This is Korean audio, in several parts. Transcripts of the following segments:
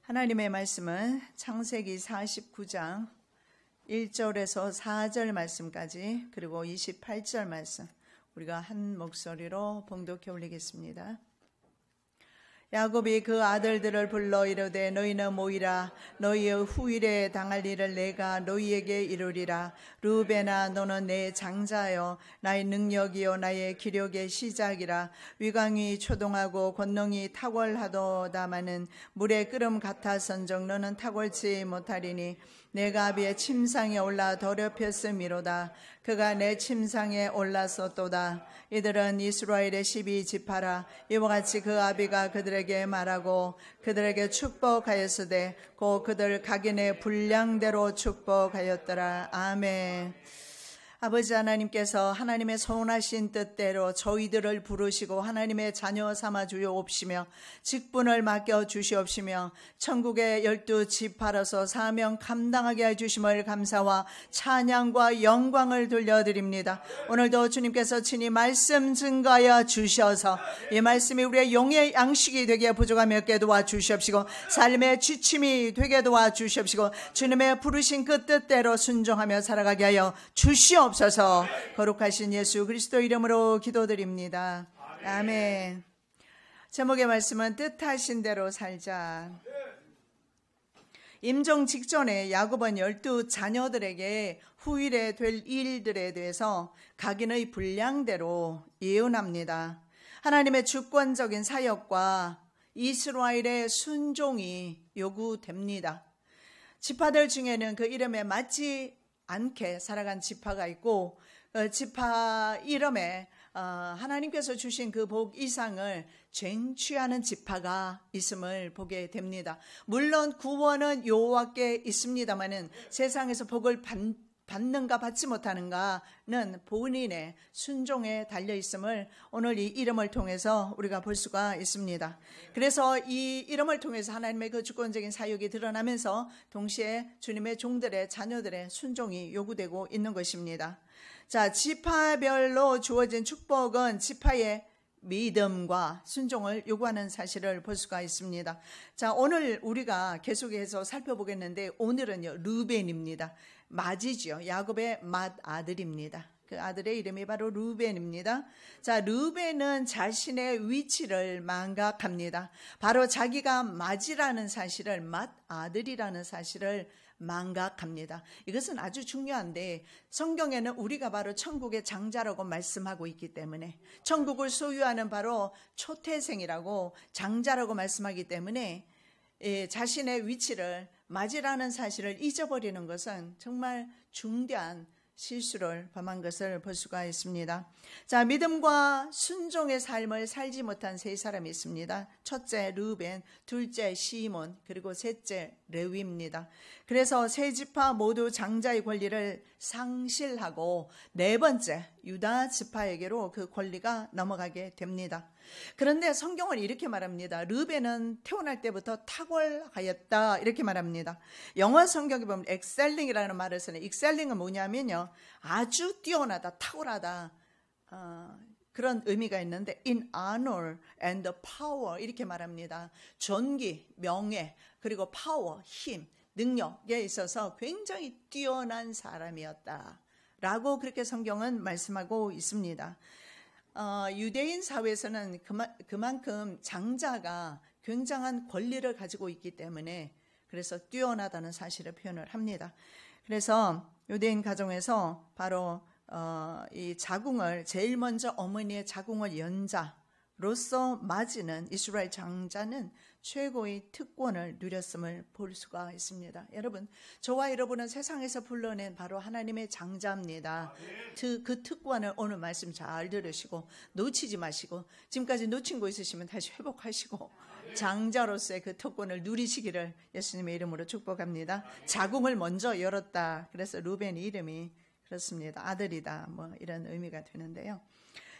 하나님의 말씀은 창세기 49장 1절에서 4절 말씀까지 그리고 28절 말씀 우리가 한 목소리로 봉독해 올리겠습니다. 야곱이 그 아들들을 불러 이르되 너희는 모이라. 너희의 후일에 당할 일을 내가 너희에게 이루리라. 르우벤아 너는 내 장자여 나의 능력이요 나의 기력의 시작이라. 위강이 초동하고 권능이 탁월하도다마는 물의 끓음 같아선적 너는 탁월치 못하리니 내가 아비의 침상에 올라 더럽혔음이로다. 그가 내 침상에 올랐었도다. 이들은 이스라엘의 12지파라. 이와 같이 그 아비가 그들에게 말하고 그들에게 축복하였으되 곧 그들 각인의 분량대로 축복하였더라. 아멘. 아버지 하나님께서 하나님의 선하신 뜻대로 저희들을 부르시고 하나님의 자녀 삼아 주옵시며 직분을 맡겨 주시옵시며 천국의 12지파로서 사명 감당하게 해주심을 감사와 찬양과 영광을 돌려드립니다. 오늘도 주님께서 친히 말씀 증거하여 주셔서 이 말씀이 우리의 영의 양식이 되게 부족함이 없게 도와주시옵시고 삶의 지침이 되게 도와주시옵시고 주님의 부르신 그 뜻대로 순종하며 살아가게 하여 주시옵소서. 거룩하신 예수 그리스도 이름으로 기도드립니다. 아멘. 제목의 말씀은 뜻하신 대로 살자. 임종 직전에 야곱은 12자녀들에게 후일에 될 일들에 대해서 각인의 분량대로 예언합니다. 하나님의 주권적인 사역과 이스라엘의 순종이 요구됩니다. 지파들 중에는 그 이름에 맞지 않게 살아간 지파가 있고 지파 이름에 하나님께서 주신 그 복 이상을 쟁취하는 지파가 있음을 보게 됩니다. 물론 구원은 여호와께 있습니다마는 세상에서 복을 받는가 받지 못하는가는 본인의 순종에 달려 있음을 오늘 이 이름을 통해서 우리가 볼 수가 있습니다. 그래서 이 이름을 통해서 하나님의 그 주권적인 사역이 드러나면서 동시에 주님의 종들의 자녀들의 순종이 요구되고 있는 것입니다. 자, 지파별로 주어진 축복은 지파의 믿음과 순종을 요구하는 사실을 볼 수가 있습니다. 자, 오늘 우리가 계속해서 살펴보겠는데 오늘은요 르우벤입니다. 맏이죠. 야곱의 맏아들입니다. 그 아들의 이름이 바로 르우벤입니다. 자, 르우벤은 자신의 위치를 망각합니다. 바로 자기가 맏이라는 사실을, 맏아들이라는 사실을 망각합니다. 이것은 아주 중요한데 성경에는 우리가 바로 천국의 장자라고 말씀하고 있기 때문에 천국을 소유하는 바로 초태생이라고 장자라고 말씀하기 때문에 자신의 위치를 맏이라는 사실을 잊어버리는 것은 정말 중대한 실수를 범한 것을 볼 수가 있습니다. 자, 믿음과 순종의 삶을 살지 못한 세 사람이 있습니다. 첫째 르우벤, 둘째 시몬, 그리고 셋째 레위입니다. 그래서 세 지파 모두 장자의 권리를 상실하고 네 번째 유다 지파에게로 그 권리가 넘어가게 됩니다. 그런데 성경은 이렇게 말합니다. 르우벤은 태어날 때부터 탁월하였다 이렇게 말합니다. 영어 성경에 보면 excelling이라는 말을 쓰는 excelling은 뭐냐면요 아주 뛰어나다, 탁월하다 그런 의미가 있는데 in honor and power 이렇게 말합니다. 존귀, 명예, 그리고 파워, 힘, 능력에 있어서 굉장히 뛰어난 사람이었다 라고 그렇게 성경은 말씀하고 있습니다. 유대인 사회에서는 그만큼 장자가 굉장한 권리를 가지고 있기 때문에 그래서 뛰어나다는 사실을 표현을 합니다. 그래서 유대인 가정에서 바로 이 자궁을 제일 먼저 어머니의 자궁을 연 자로서 맞이는 이스라엘 장자는 최고의 특권을 누렸음을 볼 수가 있습니다. 여러분, 저와 여러분은 세상에서 불러낸 바로 하나님의 장자입니다. 그 특권을 오늘 말씀 잘 들으시고 놓치지 마시고 지금까지 놓친 거 있으시면 다시 회복하시고 장자로서의 그 특권을 누리시기를 예수님의 이름으로 축복합니다. 자궁을 먼저 열었다. 그래서 르우벤의 이름이 그렇습니다. 아들이다. 뭐 이런 의미가 되는데요.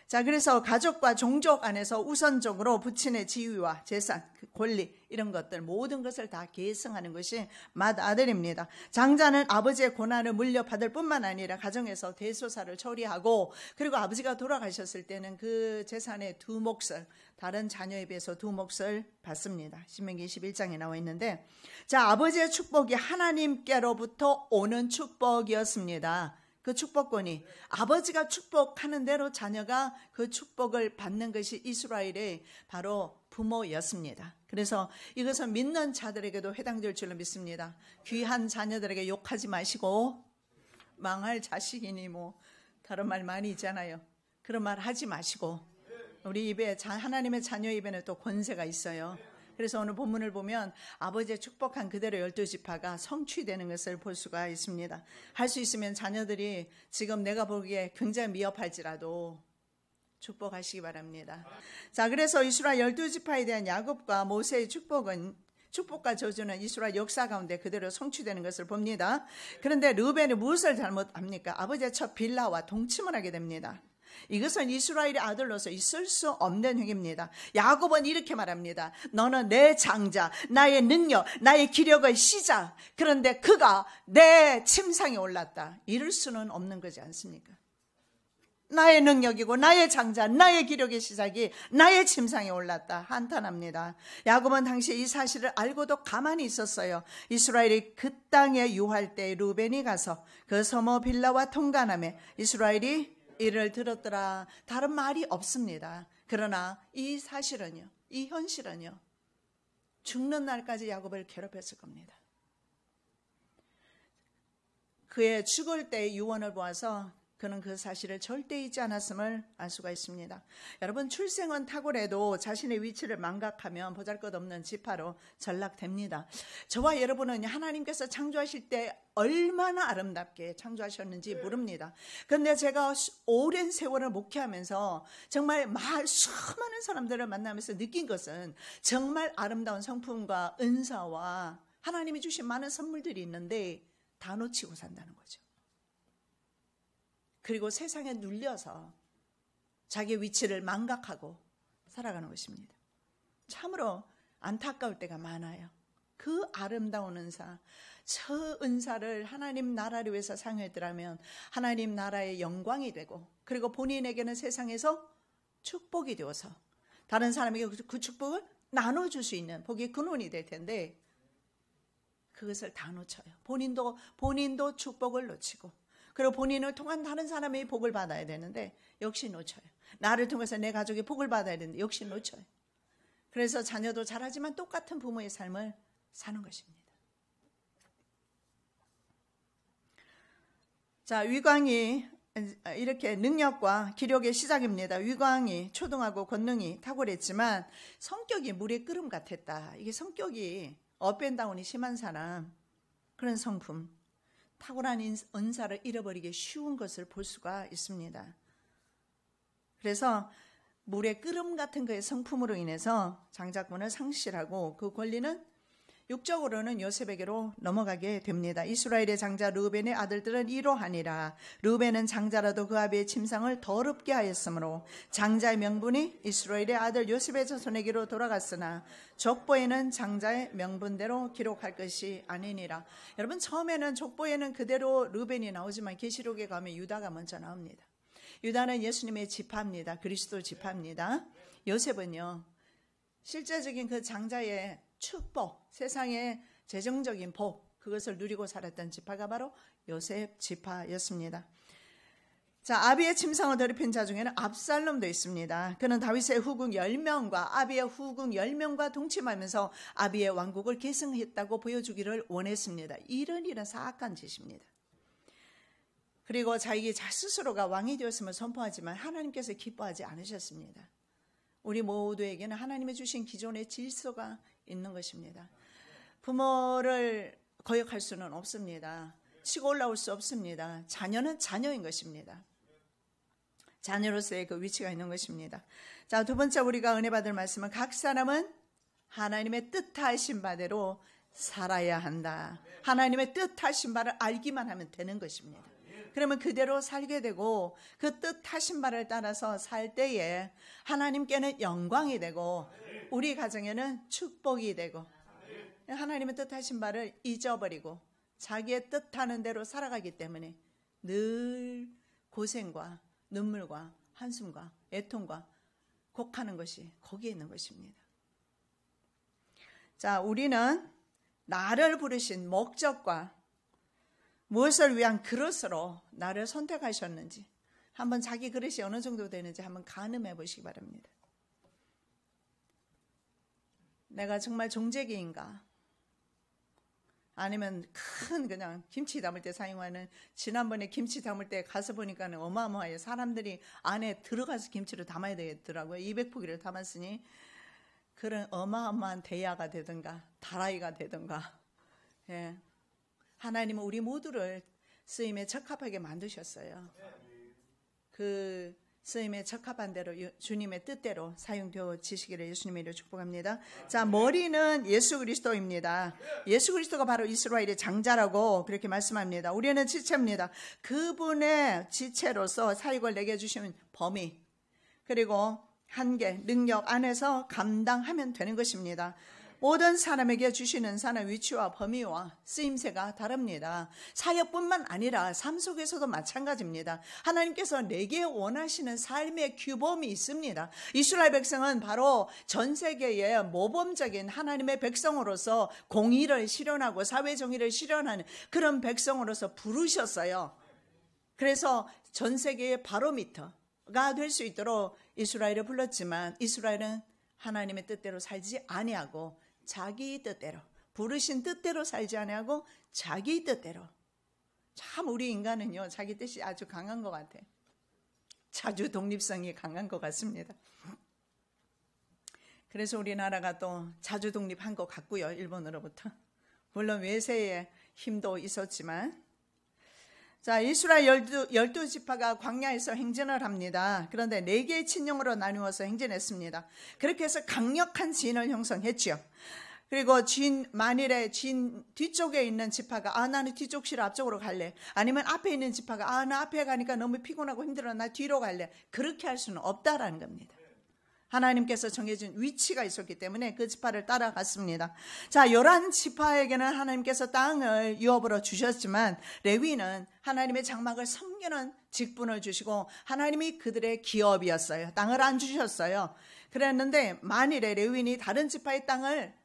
자, 그래서 가족과 종족 안에서 우선적으로 부친의 지위와 재산, 권리 이런 것들 모든 것을 다 계승하는 것이 맏아들입니다. 장자는 아버지의 고난을 물려받을 뿐만 아니라 가정에서 대소사를 처리하고, 그리고 아버지가 돌아가셨을 때는 그 재산의 2몫을 다른 자녀에 비해서 2몫을 받습니다. 신명기 21장에 나와 있는데, 자, 아버지의 축복이 하나님께로부터 오는 축복이었습니다. 그 축복권이 아버지가 축복하는 대로 자녀가 그 축복을 받는 것이 이스라엘의 바로 부모였습니다. 그래서 이것은 믿는 자들에게도 해당될 줄로 믿습니다. 귀한 자녀들에게 욕하지 마시고, 망할 자식이니 뭐 다른 말 많이 있잖아요. 그런 말 하지 마시고, 우리 입에 하나님의 자녀 입에는 또 권세가 있어요. 그래서 오늘 본문을 보면 아버지의 축복한 그대로 12지파가 성취되는 것을 볼 수가 있습니다. 할 수 있으면 자녀들이 지금 내가 보기에 굉장히 미흡할지라도 축복하시기 바랍니다. 자, 그래서 이스라엘 12지파에 대한 야곱과 모세의 축복과 저주는 이스라엘 역사 가운데 그대로 성취되는 것을 봅니다. 그런데 르벤이 무엇을 잘못합니까? 아버지의 첫 빌라와 동침을 하게 됩니다. 이것은 이스라엘의 아들로서 있을 수 없는 행위입니다. 야곱은 이렇게 말합니다. 너는 내 장자, 나의 능력, 나의 기력의 시작. 그런데 그가 내 침상에 올랐다. 이럴 수는 없는 거지 않습니까? 나의 능력이고 나의 장자, 나의 기력의 시작이 나의 침상에 올랐다. 한탄합니다. 야곱은 당시 이 사실을 알고도 가만히 있었어요. 이스라엘이 그 땅에 유할 때 루벤이 가서 그 서머 빌라와 통관함에 이스라엘이 이를 들었더라. 다른 말이 없습니다. 그러나 이 사실은요, 이 현실은요, 죽는 날까지 야곱을 괴롭혔을 겁니다. 그의 죽을 때의 유언을 보아서 그는 그 사실을 절대 잊지 않았음을 알 수가 있습니다. 여러분, 출생은 탁월해도 자신의 위치를 망각하면 보잘것없는 지파로 전락됩니다. 저와 여러분은 하나님께서 창조하실 때 얼마나 아름답게 창조하셨는지 모릅니다. 그런데 제가 오랜 세월을 목회하면서 정말 수많은 사람들을 만나면서 느낀 것은 정말 아름다운 성품과 은사와 하나님이 주신 많은 선물들이 있는데 다 놓치고 산다는 거죠. 그리고 세상에 눌려서 자기 위치를 망각하고 살아가는 것입니다. 참으로 안타까울 때가 많아요. 그 아름다운 은사, 저 은사를 하나님 나라를 위해서 사용했더라면 하나님 나라의 영광이 되고, 그리고 본인에게는 세상에서 축복이 되어서 다른 사람에게 그 축복을 나눠줄 수 있는 복의 근원이 될 텐데 그것을 다 놓쳐요. 본인도 축복을 놓치고, 그리고 본인을 통한 다른 사람의 복을 받아야 되는데 역시 놓쳐요. 나를 통해서 내 가족이 복을 받아야 되는데 역시 놓쳐요. 그래서 자녀도 잘하지만 똑같은 부모의 삶을 사는 것입니다. 자, 위광이 이렇게 능력과 기력의 시작입니다. 위광이 초등하고 권능이 탁월했지만 성격이 물의 끓음 같았다. 이게 성격이 업앤다운이 심한 사람, 그런 성품, 탁월한 은사를 잃어버리기 쉬운 것을 볼 수가 있습니다. 그래서 물의 끓음 같은 그의 성품으로 인해서 장자권을 상실하고 그 권리는 육적으로는 요셉에게로 넘어가게 됩니다. 이스라엘의 장자 르벤의 아들들은 이러하니라. 르벤은 장자라도 그 아비의 침상을 더럽게 하였으므로 장자의 명분이 이스라엘의 아들 요셉의 자손에게로 돌아갔으나 족보에는 장자의 명분대로 기록할 것이 아니니라. 여러분, 처음에는 족보에는 그대로 르벤이 나오지만 계시록에 가면 유다가 먼저 나옵니다. 유다는 예수님의 지파입니다. 그리스도 지파입니다. 요셉은요, 실제적인 그 장자의 축복, 세상의 재정적인 복, 그것을 누리고 살았던 지파가 바로 요셉 지파였습니다. 자, 아비의 침상을 더럽힌 자 중에는 압살롬도 있습니다. 그는 다윗의 후궁 10명과 아비의 후궁 10명과 동침하면서 아비의 왕국을 계승했다고 보여주기를 원했습니다. 이런 사악한 짓입니다. 그리고 자기 스스로가 왕이 되었음을 선포하지만 하나님께서 기뻐하지 않으셨습니다. 우리 모두에게는 하나님의 주신 기존의 질서가 있는 것입니다. 부모를 거역할 수는 없습니다. 치고 올라올 수 없습니다. 자녀는 자녀인 것입니다. 자녀로서의 그 위치가 있는 것입니다. 자, 두 번째 우리가 은혜 받을 말씀은 각 사람은 하나님의 뜻하신 바대로 살아야 한다. 하나님의 뜻하신 바를 알기만 하면 되는 것입니다. 그러면 그대로 살게 되고 그 뜻하신 바를 따라서 살 때에 하나님께는 영광이 되고 우리 가정에는 축복이 되고 하나님의 뜻하신 바를 잊어버리고 자기의 뜻하는 대로 살아가기 때문에 늘 고생과 눈물과 한숨과 애통과 곡하는 것이 거기에 있는 것입니다. 자, 우리는 나를 부르신 목적과 무엇을 위한 그릇으로 나를 선택하셨는지 한번 자기 그릇이 어느 정도 되는지 한번 가늠해 보시기 바랍니다. 내가 정말 종재기인가? 아니면 큰 그냥 김치 담을 때 사용하는, 지난번에 김치 담을 때 가서 보니까는 어마어마해요. 사람들이 안에 들어가서 김치를 담아야 되겠더라고요. 200포기를 담았으니 그런 어마어마한 대야가 되든가 다라이가 되든가. 예. 하나님은 우리 모두를 쓰임에 적합하게 만드셨어요. 그 쓰임에 적합한 대로 주님의 뜻대로 사용되어지시기를 예수님의 이름으로 축복합니다. 자, 머리는 예수 그리스도입니다. 예수 그리스도가 바로 이스라엘의 장자라고 그렇게 말씀합니다. 우리는 지체입니다. 그분의 지체로서 사역을 내게 주시는 범위 그리고 한계, 능력 안에서 감당하면 되는 것입니다. 모든 사람에게 주시는 사람 위치와 범위와 쓰임새가 다릅니다. 사역뿐만 아니라 삶 속에서도 마찬가지입니다. 하나님께서 내게 원하시는 삶의 규범이 있습니다. 이스라엘 백성은 바로 전 세계의 모범적인 하나님의 백성으로서 공의를 실현하고 사회정의를 실현하는 그런 백성으로서 부르셨어요. 그래서 전 세계의 바로미터가 될 수 있도록 이스라엘을 불렀지만 이스라엘은 하나님의 뜻대로 살지 아니하고 자기 뜻대로, 부르신 뜻대로 살지 아니하고 자기 뜻대로. 참 우리 인간은요, 자기 뜻이 아주 강한 것 같아. 자주 독립성이 강한 것 같습니다. 그래서 우리나라가 또 자주 독립한 것 같고요, 일본으로부터. 물론 외세의 힘도 있었지만. 자, 이스라엘 12지파가 광야에서 행진을 합니다. 그런데 4개의 친령으로 나누어서 행진했습니다. 그렇게 해서 강력한 진을 형성했죠. 그리고 만일에 진 뒤쪽에 있는 지파가 나는 뒤쪽 싫어 앞쪽으로 갈래. 아니면 앞에 있는 지파가 나 앞에 가니까 너무 피곤하고 힘들어 나 뒤로 갈래. 그렇게 할 수는 없다라는 겁니다. 하나님께서 정해준 위치가 있었기 때문에 그 지파를 따라갔습니다. 자, 11지파에게는 하나님께서 땅을 유업으로 주셨지만 레위는 하나님의 장막을 섬기는 직분을 주시고 하나님이 그들의 기업이었어요. 땅을 안 주셨어요. 그랬는데 만일에 레위인이 다른 지파의 땅을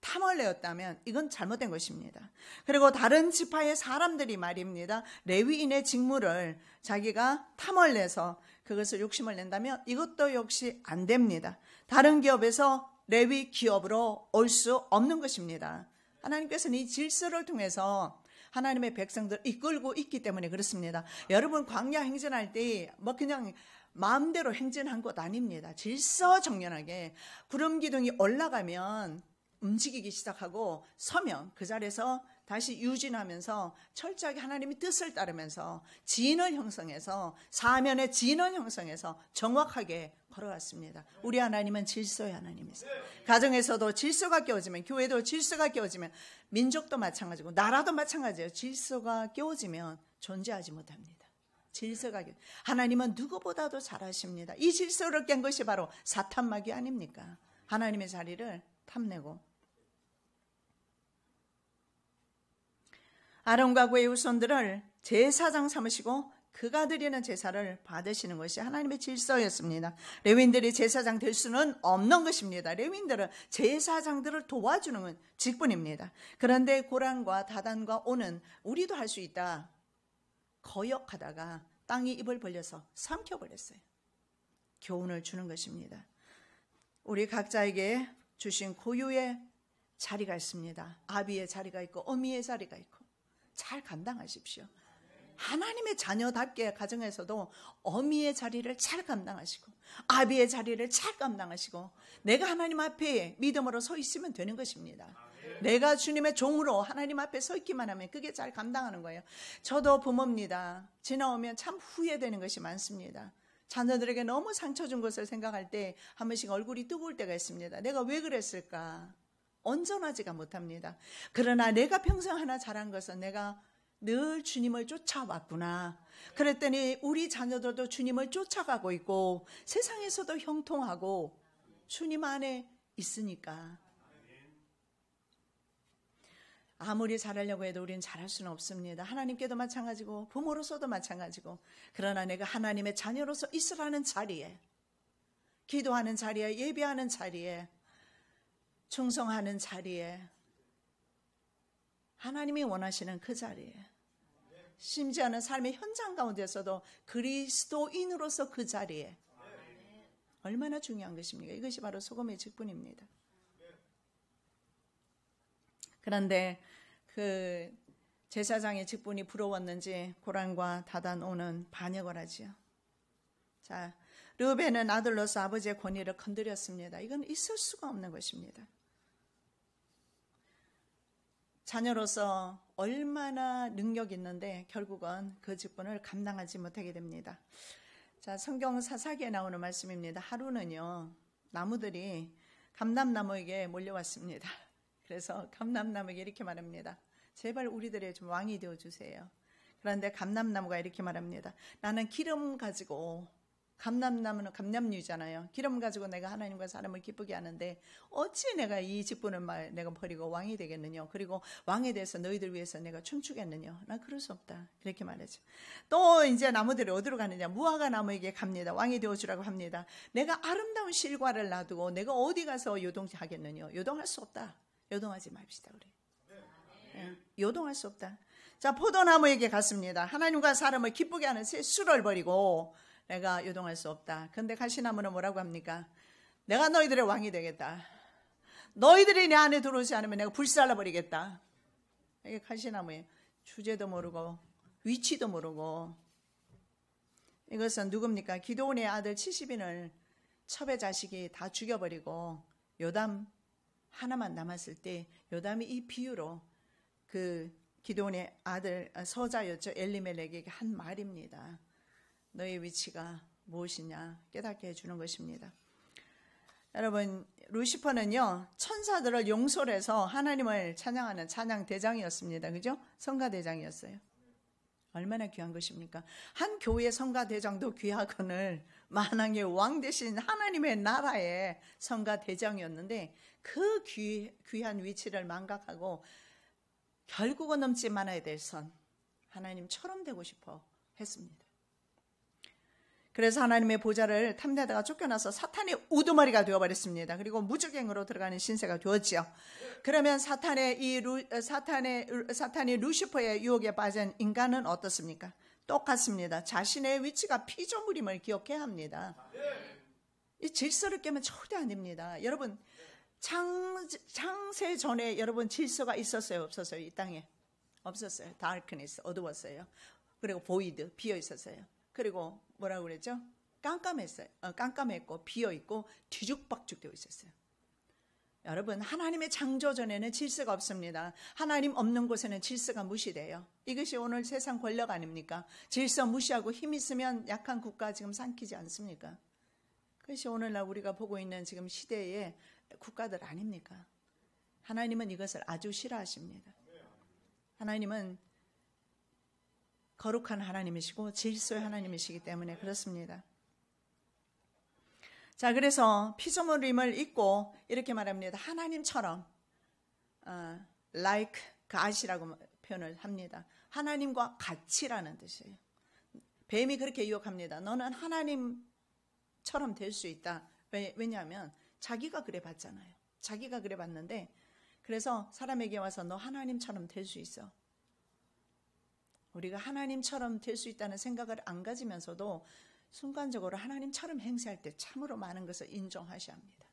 탐을 내었다면 이건 잘못된 것입니다. 그리고 다른 지파의 사람들이 말입니다. 레위인의 직무를 자기가 탐을 내서 그것을 욕심을 낸다면 이것도 역시 안 됩니다. 다른 기업에서 레위 기업으로 올 수 없는 것입니다. 하나님께서는 이 질서를 통해서 하나님의 백성들 이끌고 있기 때문에 그렇습니다. 여러분 광야 행진할 때 그냥 마음대로 행진한 것 아닙니다. 질서정연하게 구름 기둥이 올라가면 움직이기 시작하고 서면 그 자리에서 다시 유진하면서 철저하게 하나님의 뜻을 따르면서 진을 형성해서 사면의 진을 형성해서 정확하게 걸어갔습니다. 우리 하나님은 질서의 하나님이세요. 가정에서도 질서가 깨어지면, 교회도 질서가 깨어지면, 민족도 마찬가지고 나라도 마찬가지예요. 질서가 깨어지면 존재하지 못합니다. 질서가 하나님은 누구보다도 잘하십니다. 이 질서를 깬 것이 바로 사탄마귀 아닙니까? 하나님의 자리를 탐내고. 아론과 그의 후손들을 제사장 삼으시고 그가 드리는 제사를 받으시는 것이 하나님의 질서였습니다. 레위인들이 제사장 될 수는 없는 것입니다. 레위인들은 제사장들을 도와주는 직분입니다. 그런데 고란과 다단과 온은 우리도 할 수 있다 거역하다가 땅이 입을 벌려서 삼켜버렸어요. 교훈을 주는 것입니다. 우리 각자에게 주신 고유의 자리가 있습니다. 아비의 자리가 있고 어미의 자리가 있고 잘 감당하십시오. 하나님의 자녀답게 가정에서도 어미의 자리를 잘 감당하시고 아비의 자리를 잘 감당하시고 내가 하나님 앞에 믿음으로 서 있으면 되는 것입니다. 내가 주님의 종으로 하나님 앞에 서 있기만 하면 그게 잘 감당하는 거예요. 저도 부모입니다. 지나오면 참 후회되는 것이 많습니다. 자녀들에게 너무 상처 준 것을 생각할 때 한 번씩 얼굴이 뜨거울 때가 있습니다. 내가 왜 그랬을까? 온전하지가 못합니다. 그러나 내가 평생 하나 잘한 것은 내가 늘 주님을 쫓아왔구나. 그랬더니 우리 자녀들도 주님을 쫓아가고 있고 세상에서도 형통하고 주님 안에 있으니까 아무리 잘하려고 해도 우리는 잘할 수는 없습니다. 하나님께도 마찬가지고 부모로서도 마찬가지고 그러나 내가 하나님의 자녀로서 있으라는 자리에 기도하는 자리에 예배하는 자리에 충성하는 자리에 하나님이 원하시는 그 자리에 심지어는 삶의 현장 가운데서도 그리스도인으로서 그 자리에 얼마나 중요한 것입니까? 이것이 바로 소금의 직분입니다. 그런데 그 제사장의 직분이 부러웠는지 고란과 다단오는 반역을 하지요. 자, 르우벤은 아들로서 아버지의 권위를 건드렸습니다. 이건 있을 수가 없는 것입니다. 자녀로서 얼마나 능력 있는데 결국은 그 직분을 감당하지 못하게 됩니다. 자, 성경 사사기에 나오는 말씀입니다. 하루는요, 나무들이 감람나무에게 몰려왔습니다. 그래서 감람나무에게 이렇게 말합니다. 제발 우리들의 좀 왕이 되어주세요. 그런데 감람나무가 이렇게 말합니다. 나는 기름 가지고, 감람나무는 감람류잖아요. 기름 가지고 내가 하나님과 사람을 기쁘게 하는데 어찌 내가 이 직분을 내가 버리고 왕이 되겠느냐. 그리고 왕에 대해서 너희들 위해서 내가 춤추겠느냐. 난 그럴 수 없다. 이렇게 말하죠. 또 이제 나무들이 어디로 가느냐. 무화과 나무에게 갑니다. 왕이 되어주라고 합니다. 내가 아름다운 실과를 놔두고 내가 어디 가서 요동하겠느냐. 요동할 수 없다. 요동하지 맙시다. 우리 요동할 수 없다. 자, 포도나무에게 갔습니다. 하나님과 사람을 기쁘게 하는 새 술을 버리고 내가 요동할 수 없다. 근데 가시나무는 뭐라고 합니까? 내가 너희들의 왕이 되겠다. 너희들이 내 안에 들어오지 않으면 내가 불살라 버리겠다. 이게 가시나무예요. 주제도 모르고 위치도 모르고. 이것은 누굽니까? 기드온의 아들 70인을 첩의 자식이 다 죽여버리고 요담 하나만 남았을 때 요담이 이 비유로 그 기드온의 아들 서자였죠. 엘리멜렉에게 한 말입니다. 너의 위치가 무엇이냐 깨닫게 해주는 것입니다. 여러분, 루시퍼는요 천사들을 용서를 해서 하나님을 찬양하는 찬양 대장이었습니다. 그죠? 성가 대장이었어요. 얼마나 귀한 것입니까? 한 교회 성가 대장도 귀하거늘 만왕의 왕 대신 하나님의 나라의 성가 대장이었는데 그 귀한 위치를 망각하고 결국은 넘지 말아야 될 선, 하나님처럼 되고 싶어 했습니다. 그래서 하나님의 보좌를 탐내다가 쫓겨나서 사탄의 우두머리가 되어버렸습니다. 그리고 무주갱으로 들어가는 신세가 되었죠. 그러면 사탄이 루시퍼의 유혹에 빠진 인간은 어떻습니까? 똑같습니다. 자신의 위치가 피조물임을 기억해야 합니다. 이 질서를 깨면 절대 안 됩니다. 여러분, 창세 전에 여러분 질서가 있었어요? 없었어요? 이 땅에? 없었어요. 다크니스, 어두웠어요. 그리고 보이드, 비어 있었어요. 그리고 뭐라고 그랬죠? 깜깜했어요. 깜깜했고 비어있고 뒤죽박죽 되어 있었어요. 여러분, 하나님의 창조 전에는 질서가 없습니다. 하나님 없는 곳에는 질서가 무시돼요. 이것이 오늘 세상 권력 아닙니까? 질서 무시하고 힘 있으면 약한 국가 지금 삼키지 않습니까? 그것이 오늘날 우리가 보고 있는 지금 시대의 국가들 아닙니까? 하나님은 이것을 아주 싫어하십니다. 하나님은 거룩한 하나님이시고 질서의 하나님이시기 때문에 그렇습니다. 자, 그래서 피조물임을 잊고 이렇게 말합니다. 하나님처럼 like God이라고 표현을 합니다. 하나님과 같이라는 뜻이에요. 뱀이 그렇게 유혹합니다. 너는 하나님처럼 될 수 있다. 왜냐하면 자기가 그래 봤잖아요. 자기가 그래 봤는데 그래서 사람에게 와서 너 하나님처럼 될 수 있어. 우리가 하나님처럼 될 수 있다는 생각을 안 가지면서도 순간적으로 하나님처럼 행세할 때 참으로 많은 것을 인정하셔야 합니다.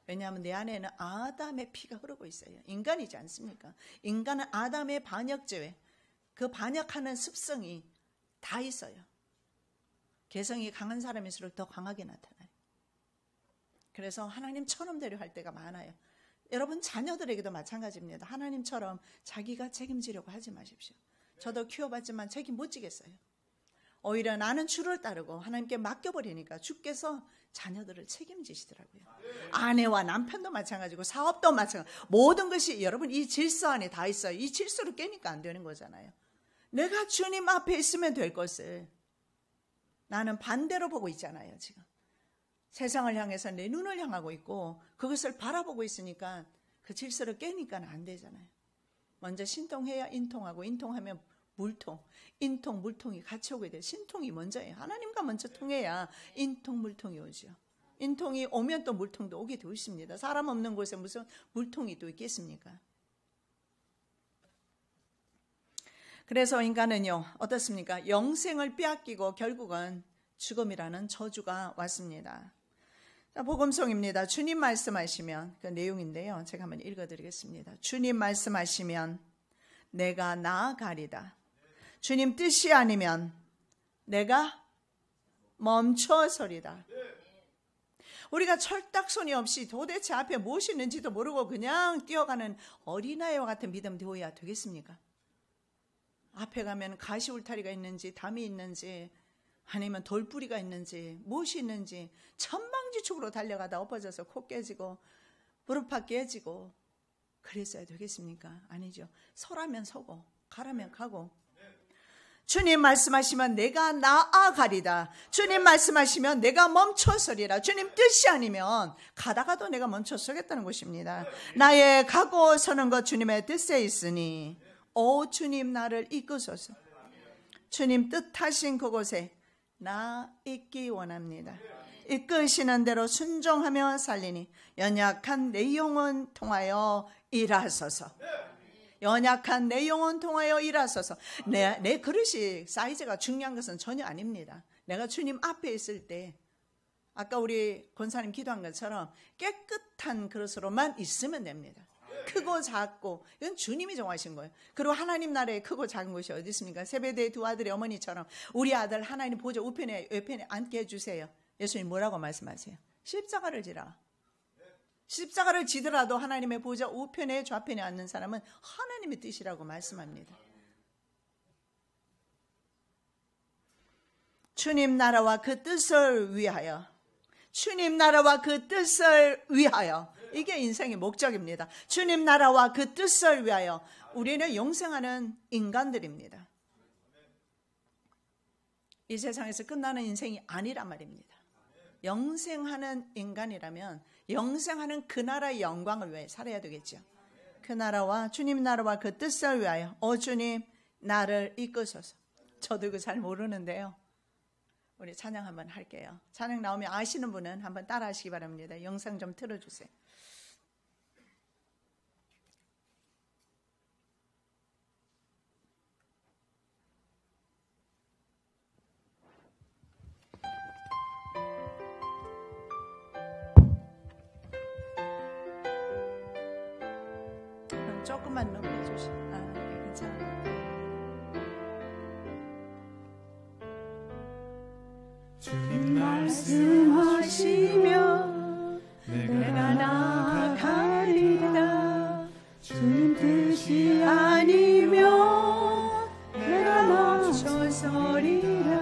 왜냐하면 내 안에는 아담의 피가 흐르고 있어요. 인간이지 않습니까? 인간은 아담의 반역죄, 그 반역하는 습성이 다 있어요. 개성이 강한 사람일수록 더 강하게 나타나요. 그래서 하나님처럼 되려 할 때가 많아요. 여러분 자녀들에게도 마찬가지입니다. 하나님처럼 자기가 책임지려고 하지 마십시오. 저도 키워봤지만 책임 못 지겠어요. 오히려 나는 주를 따르고 하나님께 맡겨버리니까 주께서 자녀들을 책임지시더라고요. 아내와 남편도 마찬가지고 사업도 마찬가지고 모든 것이 여러분 이 질서 안에 다 있어요. 이 질서를 깨니까 안 되는 거잖아요. 내가 주님 앞에 있으면 될 것을 나는 반대로 보고 있잖아요. 지금 세상을 향해서 내 눈을 향하고 있고 그것을 바라보고 있으니까 그 질서를 깨니까 안 되잖아요. 먼저 신통해야 인통하고, 인통하면 물통, 인통, 물통이 같이 오게 돼요. 신통이 먼저예요. 하나님과 먼저 통해야 인통, 물통이 오죠. 인통이 오면 또 물통도 오게 되어 있습니다. 사람 없는 곳에 무슨 물통이 또 있겠습니까? 그래서 인간은요, 어떻습니까? 영생을 빼앗기고 결국은 죽음이라는 저주가 왔습니다. 자, 복음송입니다. 주님 말씀하시면, 그 내용인데요, 제가 한번 읽어드리겠습니다. 주님 말씀하시면 내가 나아가리다. 주님 뜻이 아니면 내가 멈춰서리다. 우리가 철딱소니 없이 도대체 앞에 무엇이 있는지도 모르고 그냥 뛰어가는 어린아이와 같은 믿음 되어야 되겠습니까? 앞에 가면 가시 울타리가 있는지 담이 있는지 아니면 돌뿌리가 있는지 무엇이 있는지 천방지축으로 달려가다 엎어져서 코 깨지고 무릎팍 깨지고 그랬어야 되겠습니까? 아니죠. 서라면 서고 가라면 가고, 주님 말씀하시면 내가 나아가리다. 주님 말씀하시면 내가 멈춰서리라. 주님 뜻이 아니면 가다가도 내가 멈춰 서겠다는 것입니다. 나의 가고 서는 것 주님의 뜻에 있으니 오 주님 나를 이끄소서. 주님 뜻하신 그곳에 나 있기 원합니다. 이끄시는 대로 순종하며 살리니 연약한 내 영혼 통하여 일하소서. 연약한 내 영혼 통하여 일하소서. 내 그릇이 사이즈가 중요한 것은 전혀 아닙니다. 내가 주님 앞에 있을 때 아까 우리 권사님 기도한 것처럼 깨끗한 그릇으로만 있으면 됩니다. 크고 작고 이건 주님이 정하신 거예요. 그리고 하나님 나라에 크고 작은 것이 어디 있습니까? 세베대의 두 아들의 어머니처럼 우리 아들 하나님 보좌 우편에 옆에 앉게 해주세요. 예수님 뭐라고 말씀하세요? 십자가를 지라. 십자가를 지더라도 하나님의 보좌 우편에 좌편에 앉는 사람은 하나님의 뜻이라고 말씀합니다. 주님 나라와 그 뜻을 위하여, 주님 나라와 그 뜻을 위하여, 이게 인생의 목적입니다. 주님 나라와 그 뜻을 위하여. 우리는 영생하는 인간들입니다. 이 세상에서 끝나는 인생이 아니란 말입니다. 영생하는 인간이라면 영생하는 그 나라의 영광을 위해 살아야 되겠죠. 그 나라와 주님 나라와 그 뜻을 위하여 오 주님 나를 이끄소서. 저도 이거 잘 모르는데요, 우리 찬양 한번 할게요. 찬양 나오면 아시는 분은 한번 따라 하시기 바랍니다. 영상 좀 틀어주세요. 조금만 넘겨주시면 괜찮아요. 주님 말씀하시면 내가 나아가리라. 주님 뜻이 아니면 내가 멈춰서리라.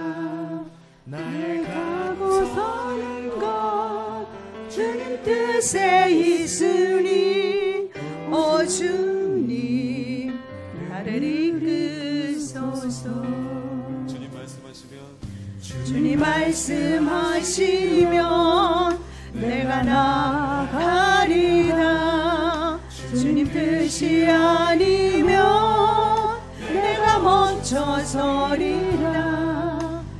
나의 가고 서는 것 주님 뜻에 있으니 오 주님 나를 이끄소서. 주님 말씀하시면 내가 나아가리라. 주님 뜻이 아니면 내가 멈춰서리라.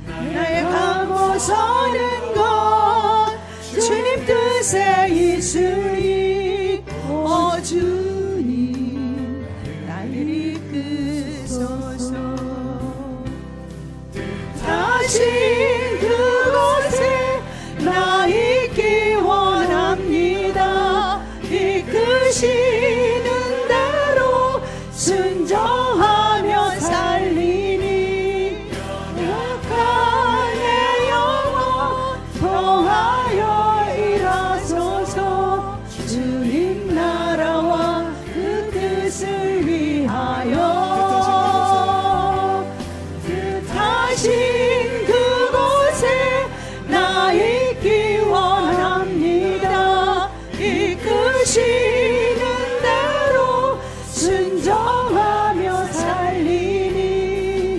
나의 가고 서는 것 주님 뜻에 있으니 오 주님 나를 이끄소서. 다시 그곳에 나 있기 원합니다. 이끄시는 대로 순종하며 살리니 약한 내 영혼 통하여 일하소서. 주님 나라와 그 뜻을 위하여 뜻하신 그곳에 나 있기 원합니다. 이끄시는 대로 순종하며 살리니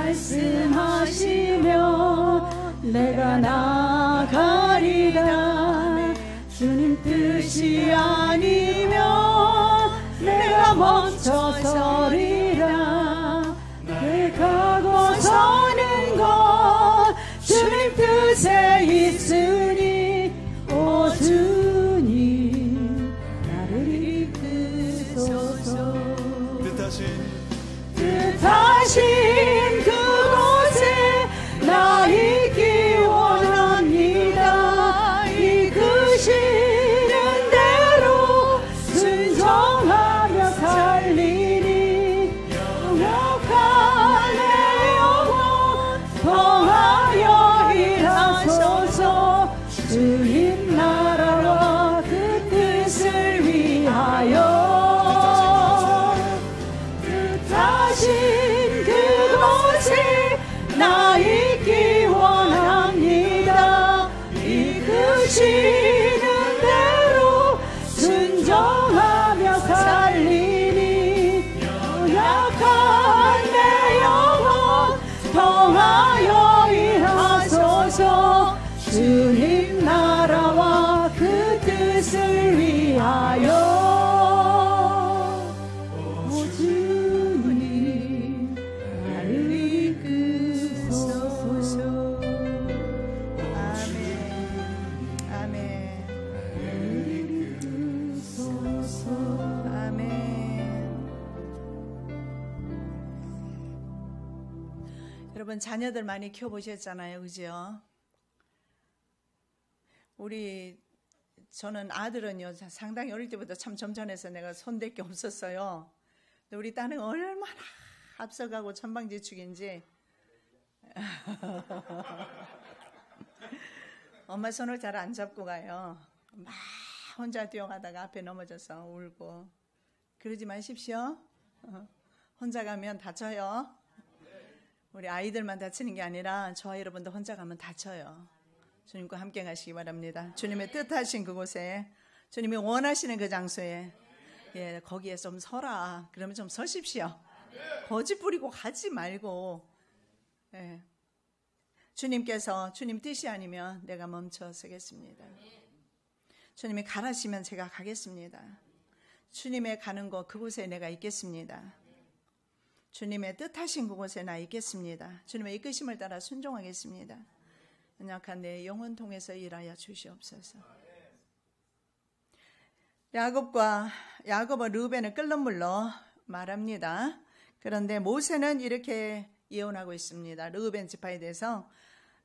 말씀하시며 내가 나가리라. 주님 뜻이 아니면 내가 멈춰서리라. 내 가고 서는 것 주님 뜻에 있으니 오 주님 나를 이끄소서. 뜻하신 그곳에 나 있기 원합니다. 이끄시는 대로 순종하며 살리니 영역한 내 영혼 통하여 일하소서. 주님 나라와 그 뜻을 위하여 뜻하신 그곳에 나 있기 원합니다. 이끄시는 대로 순종하며 살리니 연약한 내 영혼 통하여 일하소서. 주님 나라와 그 뜻을 위하여 여러분 자녀들 많이 키워보셨잖아요, 그죠? 저는 아들은요 상당히 어릴 때부터 참 점잖해서 내가 손댈 게 없었어요. 근데 우리 딸은 얼마나 앞서가고 천방지축인지 엄마 손을 잘 안 잡고 가요. 막 혼자 뛰어가다가 앞에 넘어져서 울고. 그러지 마십시오. 혼자 가면 다쳐요. 우리 아이들만 다치는 게 아니라 저와 여러분도 혼자 가면 다쳐요. 주님과 함께 가시기 바랍니다. 주님의 뜻하신 그곳에, 주님이 원하시는 그 장소에, 거기에 좀 서라. 그러면 좀 서십시오. 거짓 부리고 가지 말고. 주님께서 주님 뜻이 아니면 내가 멈춰 서겠습니다. 주님이 가라시면 제가 가겠습니다. 주님의 가는 곳 그곳에 내가 있겠습니다. 주님의 뜻하신 그곳에 나 있겠습니다. 주님의 이끄심을 따라 순종하겠습니다. 연약한 내 영혼 통해서 일하여 주시옵소서. 야곱은 르우벤을 끓는 물로 말합니다. 그런데 모세는 이렇게 예언하고 있습니다. 르우벤 지파에 대해서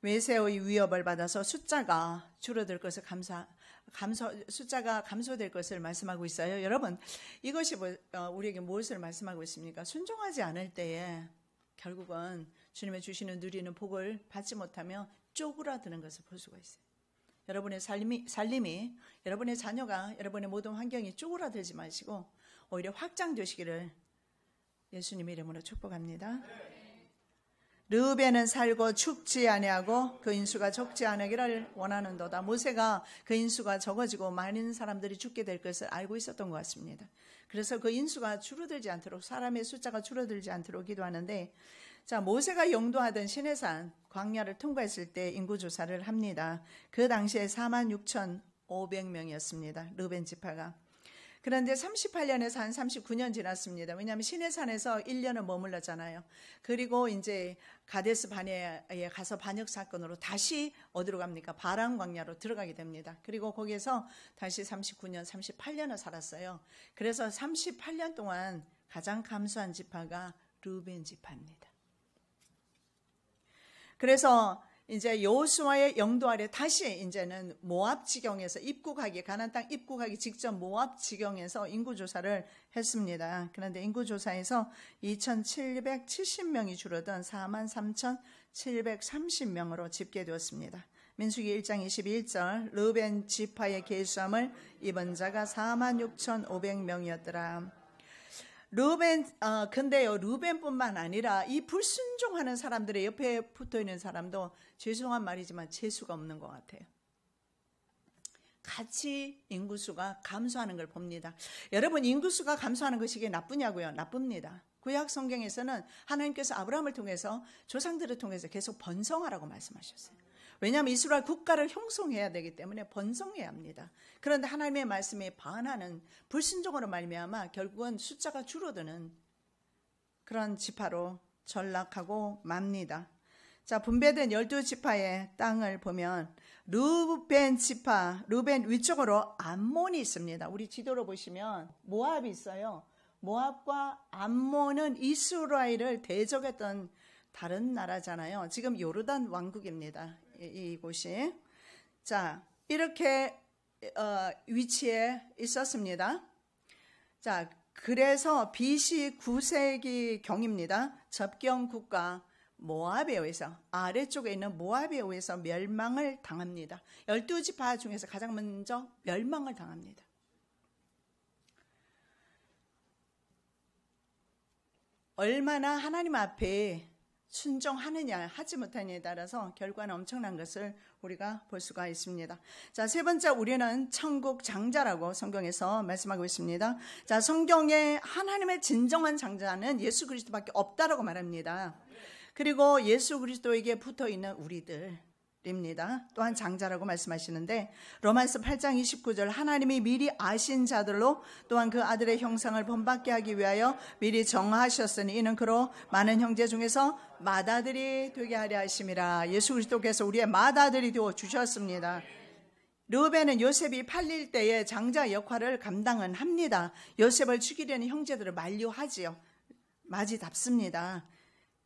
외세의 위협을 받아서 숫자가 줄어들 것을 숫자가 감소될 것을 말씀하고 있어요. 여러분, 이것이 우리에게 무엇을 말씀하고 있습니까? 순종하지 않을 때에 결국은 주님의 주시는 누리는 복을 받지 못하며 쪼그라드는 것을 볼 수가 있어요. 여러분의 살림이 여러분의 자녀가 여러분의 모든 환경이 쪼그라들지 마시고 오히려 확장되시기를 예수님 이름으로 축복합니다. 르우벤은 살고 죽지 아니하고 그 인수가 적지 않으기를 원하는도다. 모세가 그 인수가 적어지고 많은 사람들이 죽게 될 것을 알고 있었던 것 같습니다. 그래서 그 인수가 줄어들지 않도록, 사람의 숫자가 줄어들지 않도록 기도하는데, 자, 모세가 영도하던 시내산 광야를 통과했을 때 인구조사를 합니다. 그 당시에 46,500명이었습니다. 르우벤 지파가. 그런데 38년에서 한 39년 지났습니다. 왜냐하면 시내산에서 1년을 머물렀잖아요. 그리고 이제 가데스 바네아에 가서 반역 사건으로 다시 어디로 갑니까? 바람 광야로 들어가게 됩니다. 그리고 거기에서 다시 39년, 38년을 살았어요. 그래서 38년 동안 가장 감소한 지파가 르우벤 지파입니다. 그래서 이제 여호수아의 영도 아래 다시 이제는 모압 지경에서 가나안 땅 입국하기 직전 모압 지경에서 인구조사를 했습니다. 그런데 인구조사에서 2,770명이 줄어든 43,730명으로 집계되었습니다. 민수기 1장 21절 르우벤 지파의 계수함을 입은 자가 46,500명이었더라. 근데요, 르우벤뿐만 아니라 이 불순종하는 사람들의 옆에 붙어 있는 사람도 죄송한 말이지만 재수가 없는 것 같아요. 같이 인구수가 감소하는 걸 봅니다. 여러분, 인구수가 감소하는 것이 이게 나쁘냐고요? 나쁩니다. 구약 성경에서는 하나님께서 아브라함을 통해서 조상들을 통해서 계속 번성하라고 말씀하셨어요. 왜냐하면 이스라엘 국가를 형성해야 되기 때문에 번성해야 합니다. 그런데 하나님의 말씀에 반하는 불순종으로 말미암아 결국은 숫자가 줄어드는 그런 지파로 전락하고 맙니다. 자, 분배된 12지파의 땅을 보면 루벤 지파, 루벤 위쪽으로 암몬이 있습니다. 우리 지도로 보시면 모압이 있어요. 모압과 암몬은 이스라엘을 대적했던 다른 나라잖아요. 지금 요르단 왕국입니다. 이곳이. 자, 이렇게 위치에 있었습니다. 자, 그래서 BC 9세기 경입니다. 접경 국가 모압에 의해서, 아래쪽에 있는 모압에 의해서 멸망을 당합니다. 12지파 중에서 가장 먼저 멸망을 당합니다. 얼마나 하나님 앞에 순종하느냐 하지 못하느냐에 따라서 결과는 엄청난 것을 우리가 볼 수가 있습니다. 자, 세 번째, 우리는 천국 장자라고 성경에서 말씀하고 있습니다. 자, 성경에 하나님의 진정한 장자는 예수 그리스도밖에 없다라고 말합니다. 그리고 예수 그리스도에게 붙어있는 우리들입니다. 또한 장자라고 말씀하시는데 로마서 8장 29절 하나님이 미리 아신 자들로 또한 그 아들의 형상을 본받게 하기 위하여 미리 정하셨으니 이는 그로 많은 형제 중에서 맏아들이 되게 하려 하심이라. 예수 그리스도께서 우리의 맏아들이 되어 주셨습니다. 르우벤은 요셉이 팔릴 때의 장자 역할을 감당은 합니다. 요셉을 죽이려는 형제들을 만류하지요. 맞이답습니다.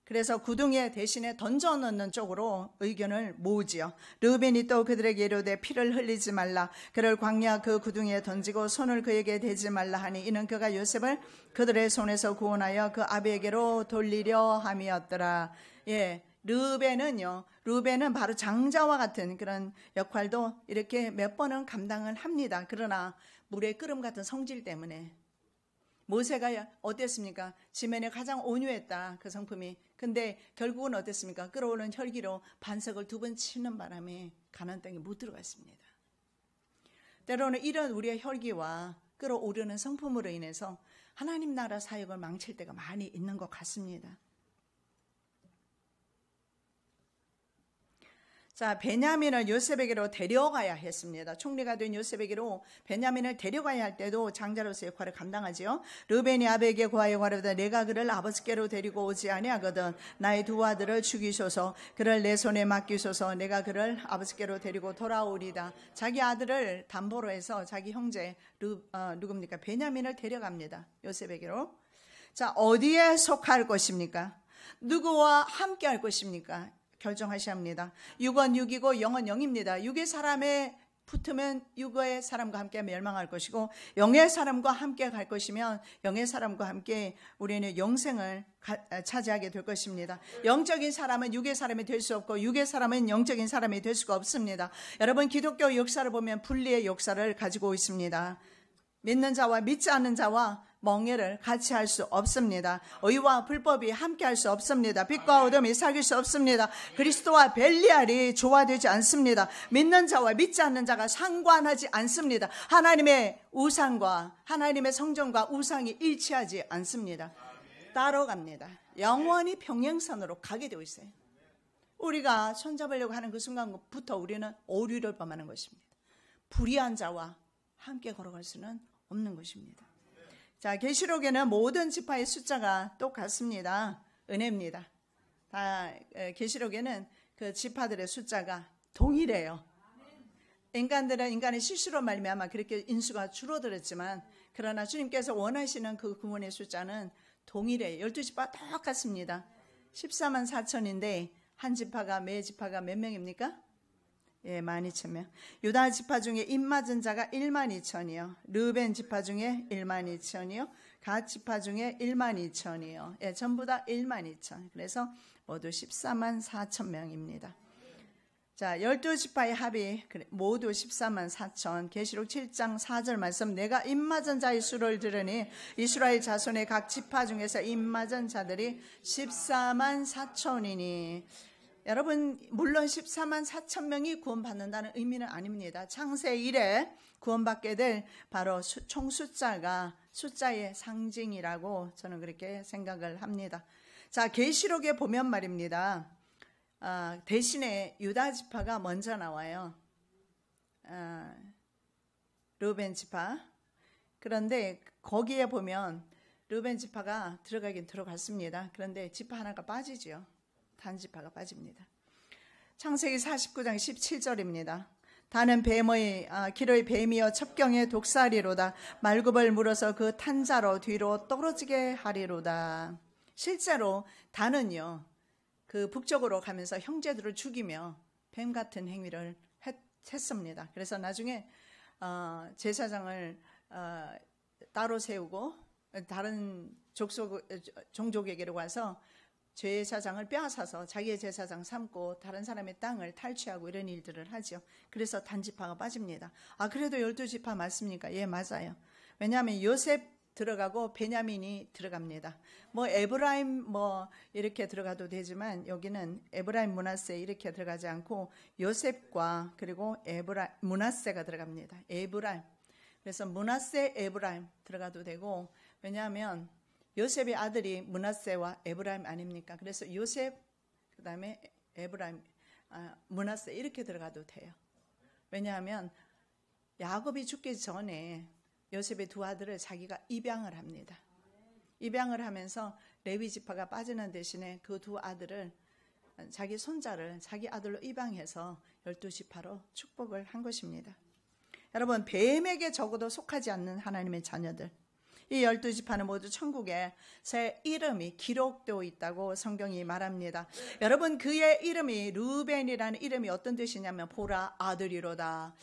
그래서 구덩이에 대신에 던져넣는 쪽으로 의견을 모으지요. 르우벤이 또 그들에게 이르되 피를 흘리지 말라. 그를 광야 그 구덩이에 던지고 손을 그에게 대지 말라 하니 이는 그가 요셉을 그들의 손에서 구원하여 그 아비에게로 돌리려 함이었더라. 예, 르우벤은 바로 장자와 같은 그런 역할도 이렇게 몇 번은 감당을 합니다. 그러나 물의 끓음 같은 성질 때문에 모세가 어땠습니까? 지면에 가장 온유했다, 그 성품이. 근데 결국은 어땠습니까? 끓어오는 혈기로 반석을 2번 치는 바람에 가나안 땅에 못 들어갔습니다. 때로는 이런 우리의 혈기와 끓어오르는 성품으로 인해서 하나님 나라 사역을 망칠 때가 많이 있는 것 같습니다. 자, 베냐민을 요셉에게로 데려가야 했습니다. 총리가 된 요셉에게로 베냐민을 데려가야 할 때도 장자로서 역할을 감당하지요. 르벤이 아비에게 고하여 가로되 내가 그를 아버지께로 데리고 오지 아니하거든 나의 2 아들을 죽이소서 그를 내 손에 맡기소서 내가 그를 아버지께로 데리고 돌아오리다. 자기 아들을 담보로 해서 자기 형제 누굽니까? 베냐민을 데려갑니다. 요셉에게로. 자, 어디에 속할 것입니까? 누구와 함께 할 것입니까? 결정하셔야 합니다. 6은 6이고 0은 0입니다. 6의 사람에 붙으면 6의 사람과 함께 멸망할 것이고 0의 사람과 함께 갈 것이면 0의 사람과 함께 우리는 영생을 차지하게 될 것입니다. 영적인 사람은 6의 사람이 될 수 없고 6의 사람은 영적인 사람이 될 수가 없습니다. 여러분, 기독교 역사를 보면 분리의 역사를 가지고 있습니다. 믿는 자와 믿지 않는 자와 멍해를 같이 할 수 없습니다. 의와 불법이 함께 할 수 없습니다. 빛과 어둠이 사귈 수 없습니다. 그리스도와 벨리알이 조화되지 않습니다. 믿는 자와 믿지 않는 자가 상관하지 않습니다. 하나님의 우상과 하나님의 성전과 우상이 일치하지 않습니다. 따로 갑니다. 영원히 평행선으로 가게 되어 있어요. 우리가 손잡으려고 하는 그 순간부터 우리는 오류를 범하는 것입니다. 불의한 자와 함께 걸어갈 수는 없는 것입니다. 자, 계시록에는 모든 지파의 숫자가 똑같습니다. 은혜입니다. 다 계시록에는 그 지파들의 숫자가 동일해요. 인간들은 인간의 실수로 말미암아 그렇게 인수가 줄어들었지만 그러나 주님께서 원하시는 그 구원의 숫자는 동일해요. 12지파 똑같습니다. 14만 4천인데 한 지파가 매 지파가 몇 명입니까? 예, 12,000명. 유다 지파 중에 입맞은 자가 12,000이요. 르벤 지파 중에 12,000이요. 갓 지파 중에 12,000이요. 예, 전부 다 12,000. 그래서 모두 14만 4천 명입니다. 자, 12지파의 합이 모두 14만 4천. 계시록 7장 4절 말씀. 내가 입맞은 자의 수를 들으니 이스라엘 자손의 각 지파 중에서 입맞은 자들이 14만 4천이니 여러분 물론 14만 4천 명이 구원받는다는 의미는 아닙니다. 창세 이래 구원받게 될 바로 총 숫자의 상징이라고 저는 그렇게 생각을 합니다. 자, 계시록에 보면 말입니다. 대신에 유다 지파가 먼저 나와요. 르우벤 지파. 그런데 거기에 보면 르우벤 지파가 들어가긴 들어갔습니다. 그런데 지파 하나가 빠지죠. 단지파가 빠집니다. 창세기 49장 17절입니다. 다는 기로의 뱀이여 첩경의 독사리로다. 말굽을 물어서 그 탄자로 뒤로 떨어지게 하리로다. 실제로 다는요, 그 북쪽으로 가면서 형제들을 죽이며 뱀 같은 행위를 했습니다. 그래서 나중에 제사장을 따로 세우고 다른 종족에게로 가서 제사장을 빼앗아서 자기의 제사장 삼고 다른 사람의 땅을 탈취하고 이런 일들을 하죠. 그래서 단지파가 빠집니다. 그래도 12지파 맞습니까? 예, 맞아요. 왜냐하면 요셉 들어가고 베냐민이 들어갑니다. 에브라임 이렇게 들어가도 되지만 여기는 에브라임 므낫세 이렇게 들어가지 않고 요셉과 그리고 므낫세가 들어갑니다. 에브라임. 그래서 므낫세 에브라임 들어가도 되고, 왜냐하면 요셉의 아들이 므낫세와 에브라임 아닙니까? 그래서 요셉 그다음에 에브라임, 므낫세 이렇게 들어가도 돼요. 왜냐하면 야곱이 죽기 전에 요셉의 두 아들을 자기가 입양을 합니다. 입양을 하면서 레위 지파가 빠지는 대신에 그 두 아들을 자기 손자를 자기 아들로 입양해서 12지파로 축복을 한 것입니다. 여러분, 뱀에게 적어도 속하지 않는 하나님의 자녀들, 이 12지파는 모두 천국에 새 이름이 기록되어 있다고 성경이 말합니다. 여러분, 그의 이름이 르우벤이라는 이름이 어떤 뜻이냐면 보라 아들이로다.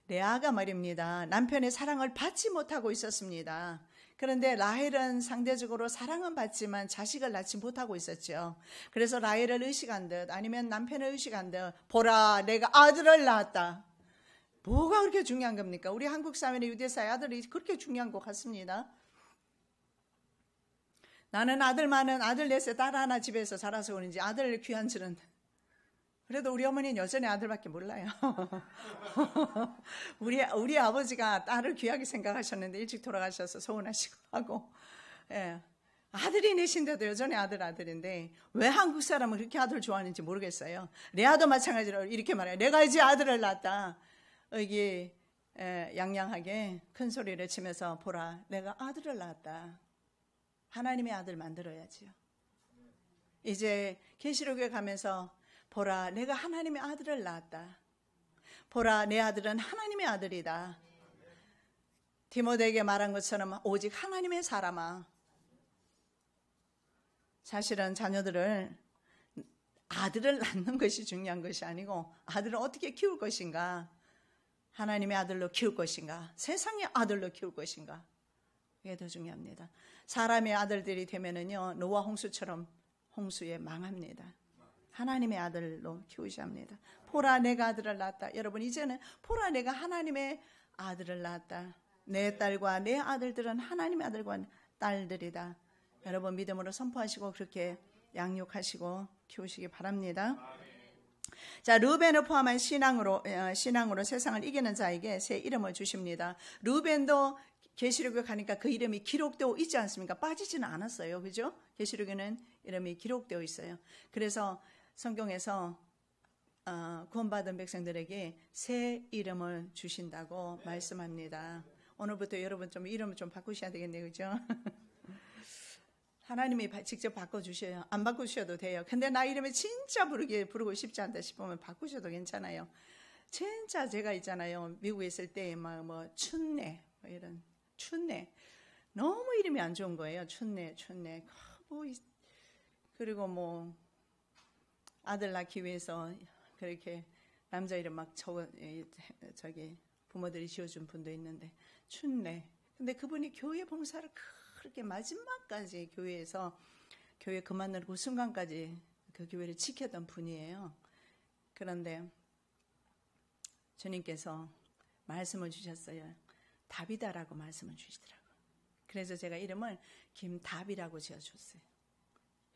레아가 말입니다. 남편의 사랑을 받지 못하고 있었습니다. 그런데 라헬은 상대적으로 사랑은 받지만 자식을 낳지 못하고 있었죠. 그래서 라헬을 의식한 듯 아니면 남편을 의식한 듯 보라 내가 아들을 낳았다. 뭐가 그렇게 중요한 겁니까? 우리 한국 사회의 유대사의 아들이 그렇게 중요한 것 같습니다. 나는 아들 많은 아들 넷에 딸 하나 집에서 자라서 그런지 아들 귀한 줄은, 그래도 우리 어머니는 여전히 아들밖에 몰라요. 우리 아버지가 딸을 귀하게 생각하셨는데 일찍 돌아가셔서 서운하시고 하고, 예. 아들이 넷인데도 여전히 아들인데 왜 한국 사람은 그렇게 아들 좋아하는지 모르겠어요. 레아도 마찬가지로 이렇게 말해요. 내가 이제 아들을 낳았다. 여기 양양하게 큰 소리를 치면서 보라 내가 아들을 낳았다. 하나님의 아들 만들어야지요. 이제 계시록에 가면서 보라 내가 하나님의 아들을 낳았다. 보라 내 아들은 하나님의 아들이다. 디모데에게 말한 것처럼 오직 하나님의 사람아. 사실은 자녀들을 아들을 낳는 것이 중요한 것이 아니고 아들을 어떻게 키울 것인가, 하나님의 아들로 키울 것인가, 세상의 아들로 키울 것인가, 이게 더 중요합니다. 사람의 아들들이 되면은요 노아 홍수처럼 홍수에 망합니다. 하나님의 아들로 키우셔야 합니다. 보라 내가 아들을 낳았다. 여러분 이제는 보라 내가 하나님의 아들을 낳았다. 내 딸과 내 아들들은 하나님의 아들과 딸들이다. 여러분 믿음으로 선포하시고 그렇게 양육하시고 키우시기 바랍니다. 자, 르우벤을 포함한 신앙으로 세상을 이기는 자에게 새 이름을 주십니다. 르우벤도 계시록에 가니까 그 이름이 기록되어 있지 않습니까? 빠지지는 않았어요. 그죠? 계시록에는 이름이 기록되어 있어요. 그래서 성경에서 구원받은 백성들에게 새 이름을 주신다고 말씀합니다. 오늘부터 여러분 좀 이름을 좀 바꾸셔야 되겠네요. 그죠? 하나님이 직접 바꿔주셔요. 안 바꾸셔도 돼요. 근데 나 이름을 진짜 부르고 싶지 않다 싶으면 바꾸셔도 괜찮아요. 진짜 제가 있잖아요. 미국에 있을 때 춘내 이런 춘내 너무 이름이 안 좋은 거예요. 춘내 그리고 아들 낳기 위해서 그렇게 남자 이름 막 저기 부모들이 지어준 분도 있는데 춘내. 근데 그분이 교회 봉사를 그렇게 마지막까지 교회에서 교회 그만두는 그 순간까지 그 교회를 지켰던 분이에요. 그런데 주님께서 말씀을 주셨어요. 다비다라고 말씀을 주시더라고요. 그래서 제가 이름을 김다비라고 지어줬어요.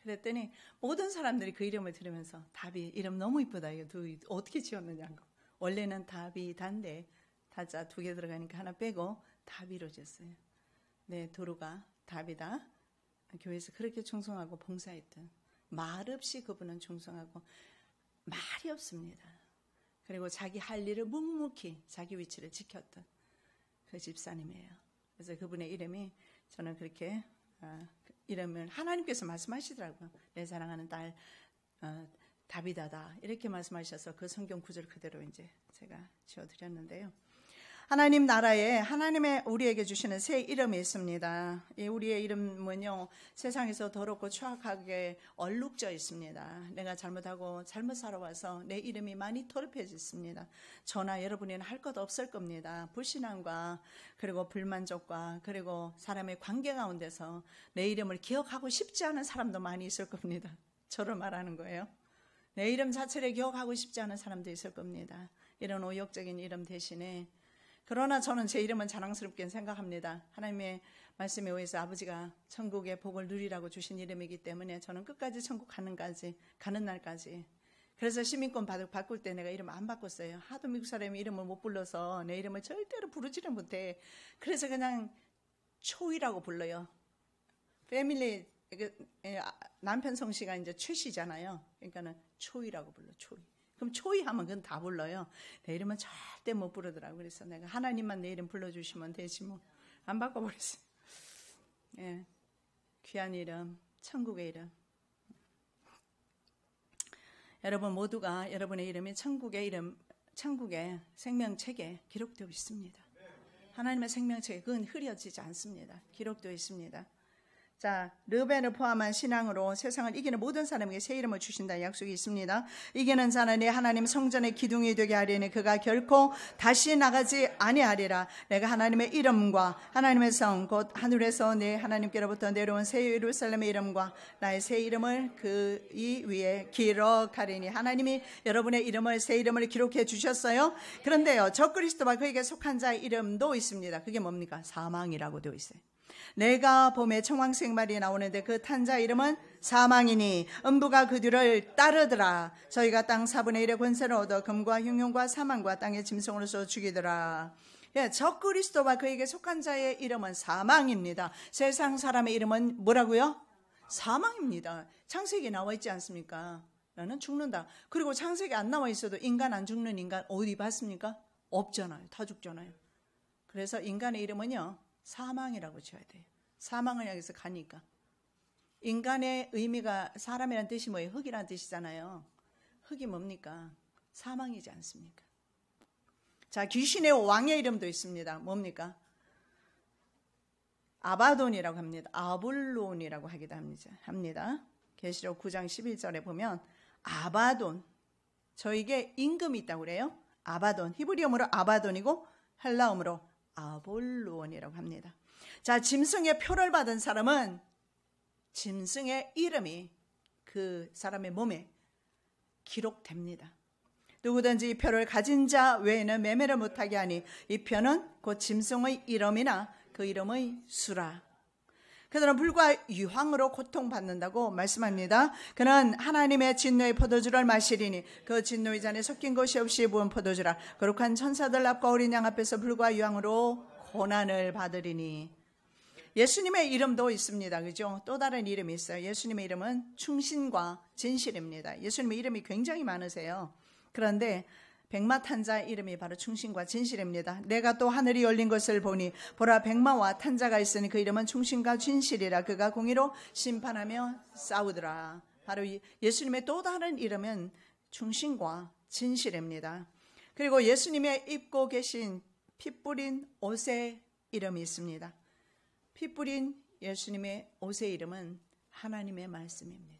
그랬더니 모든 사람들이 그 이름을 들으면서 다비 이름 너무 이쁘다. 이거 어떻게 지었느냐고. 원래는 다비단데 다자 2개 들어가니까 하나 빼고 다비로 지었어요. 네, 도루가 다비다. 교회에서 그렇게 충성하고 봉사했던, 말없이 그분은 충성하고 말이 없습니다. 그리고 자기 할 일을 묵묵히 자기 위치를 지켰던 그 집사님이에요. 그래서 그분의 이름이 저는 그렇게 이름을 하나님께서 말씀하시더라고요. 내 사랑하는 딸 다비다다 이렇게 말씀하셔서 그 성경 구절 그대로 이제 제가 지어드렸는데요. 하나님 나라에 하나님의 우리에게 주시는 새 이름이 있습니다. 이 우리의 이름은요, 세상에서 더럽고 추악하게 얼룩져 있습니다. 내가 잘못하고 잘못 살아와서 내 이름이 많이 더럽혀졌습니다. 저나 여러분이는 할 것 없을 겁니다. 불신앙과 그리고 불만족과 그리고 사람의 관계 가운데서 내 이름을 기억하고 싶지 않은 사람도 많이 있을 겁니다. 저를 말하는 거예요. 내 이름 자체를 기억하고 싶지 않은 사람도 있을 겁니다. 이런 오역적인 이름 대신에, 그러나 저는 제 이름은 자랑스럽게 생각합니다. 하나님의 말씀에 의해서 아버지가 천국의 복을 누리라고 주신 이름이기 때문에 저는 끝까지 천국 가는 날까지. 그래서 시민권 바꿀 때 내가 이름 안 바꿨어요. 하도 미국 사람이 이름을 못 불러서 내 이름을 절대로 부르지를 못해. 그래서 그냥 초이라고 불러요. 패밀리, 남편 성씨가 이제 최씨잖아요. 그러니까는 초이라고 불러, 초이. 그럼 초이 하면 그건 다 불러요. 내 이름은 절대 못 부르더라고요. 그래서 내가 하나님만 내 이름 불러주시면 되지 뭐. 안 바꿔버렸어요. 예, 귀한 이름, 천국의 이름. 여러분 모두가 여러분의 이름이 천국의 이름, 천국의 생명책에 기록되어 있습니다. 하나님의 생명책에 그건 흐려지지 않습니다. 기록되어 있습니다. 자, 르벤을 포함한 신앙으로 세상을 이기는 모든 사람에게 새 이름을 주신다는 약속이 있습니다. 이기는 자는 내 하나님 성전의 기둥이 되게 하리니 그가 결코 다시 나가지 아니하리라. 내가 하나님의 이름과 하나님의 성 곧 하늘에서 내 하나님께로부터 내려온 새 예루살렘의 이름과 나의 새 이름을 그 이 위에 기록하리니. 하나님이 여러분의 이름을, 새 이름을 기록해 주셨어요. 그런데요, 적그리스도와 그에게 속한 자의 이름도 있습니다. 그게 뭡니까? 사망이라고 되어 있어요. 내가 봄에 청황색 말이 나오는데 그 탄 자 이름은 사망이니 음부가 그 뒤를 따르더라. 저희가 땅 4분의 1의 권세를 얻어 금과 흉용과 사망과 땅의 짐승으로서 죽이더라. 예, 적그리스도와 그에게 속한 자의 이름은 사망입니다. 세상 사람의 이름은 뭐라고요? 사망입니다. 창세기에 나와 있지 않습니까? 나는 죽는다. 그리고 창세기 안 나와 있어도 인간 안 죽는 인간 어디 봤습니까? 없잖아요. 다 죽잖아요. 그래서 인간의 이름은요, 사망이라고 지어야 돼요. 사망을 향해서 가니까. 인간의 의미가 사람이란 뜻이 뭐예요? 흙이란 뜻이잖아요. 흙이 뭡니까? 사망이지 않습니까? 자, 귀신의 왕의 이름도 있습니다. 뭡니까? 아바돈이라고 합니다. 아볼론이라고 하기도 합니다. 계시록 9장 11절에 보면 아바돈, 저에게 임금이 있다고 그래요. 아바돈, 히브리어로 아바돈이고 헬라어로 아볼론이라고 합니다. 자, 짐승의 표를 받은 사람은 짐승의 이름이 그 사람의 몸에 기록됩니다. 누구든지 이 표를 가진 자 외에는 매매를 못하게 하니 이 표는 곧 짐승의 이름이나 그 이름의 수라. 그들은 불과 유황으로 고통받는다고 말씀합니다. 그는 하나님의 진노의 포도주를 마시리니 그 진노의 잔에 섞인 것이 없이 부은 포도주라. 거룩한 천사들 앞과 어린 양 앞에서 불과 유황으로 고난을 받으리니. 예수님의 이름도 있습니다. 그죠? 또 다른 이름이 있어요. 예수님의 이름은 충신과 진실입니다. 예수님의 이름이 굉장히 많으세요. 그런데 백마탄자 이름이 바로 충신과 진실입니다. 내가 또 하늘이 열린 것을 보니 보라 백마와 탄자가 있으니 그 이름은 충신과 진실이라. 그가 공의로 심판하며 싸우더라. 바로 예수님의 또 다른 이름은 충신과 진실입니다. 그리고 예수님의 입고 계신 피 뿌린 옷의 이름이 있습니다. 피 뿌린 예수님의 옷의 이름은 하나님의 말씀입니다.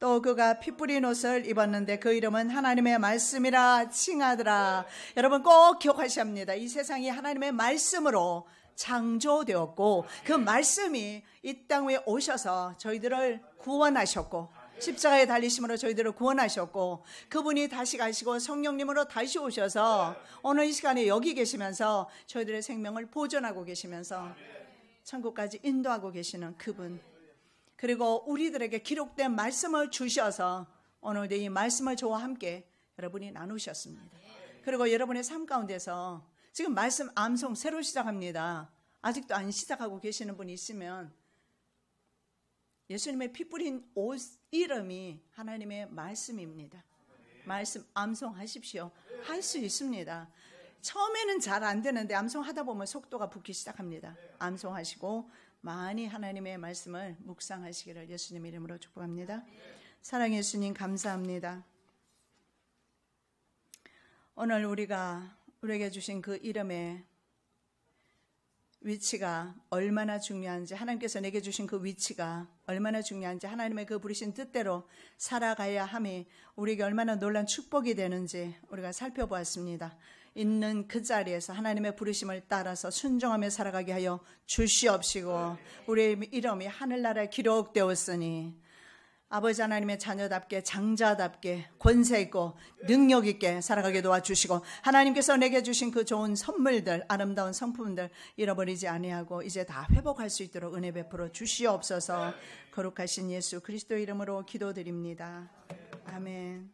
또 그가 피 뿌린 옷을 입었는데 그 이름은 하나님의 말씀이라 칭하더라. 여러분 꼭 기억하셔야 합니다. 이 세상이 하나님의 말씀으로 창조되었고 그 말씀이 이 땅 위에 오셔서 저희들을 구원하셨고 십자가에 달리심으로 저희들을 구원하셨고 그분이 다시 가시고 성령님으로 다시 오셔서 오늘 이 시간에 여기 계시면서 저희들의 생명을 보존하고 계시면서 천국까지 인도하고 계시는 그분, 그리고 우리들에게 기록된 말씀을 주셔서 오늘도 이 말씀을 저와 함께 여러분이 나누셨습니다. 그리고 여러분의 삶 가운데서 지금 말씀 암송 새로 시작합니다. 아직도 안 시작하고 계시는 분이 있으면 예수님의 피 뿌린 옷 이름이 하나님의 말씀입니다. 말씀 암송하십시오. 할 수 있습니다. 처음에는 잘 안 되는데 암송하다 보면 속도가 붙기 시작합니다. 암송하시고 많이 하나님의 말씀을 묵상하시기를 예수님 이름으로 축복합니다. 사랑의 예수님 감사합니다. 오늘 우리에게 주신 그 이름의 위치가 얼마나 중요한지, 하나님께서 내게 주신 그 위치가 얼마나 중요한지, 하나님의 그 부르신 뜻대로 살아가야 함이 우리에게 얼마나 놀라운 축복이 되는지 우리가 살펴보았습니다. 있는 그 자리에서 하나님의 부르심을 따라서 순종하며 살아가게 하여 주시옵시고, 우리의 이름이 하늘나라에 기록되었으니 아버지 하나님의 자녀답게, 장자답게, 권세 있고 능력 있게 살아가게 도와주시고, 하나님께서 내게 주신 그 좋은 선물들, 아름다운 성품들 잃어버리지 아니하고 이제 다 회복할 수 있도록 은혜 베풀어 주시옵소서. 거룩하신 예수 그리스도 이름으로 기도드립니다. 아멘.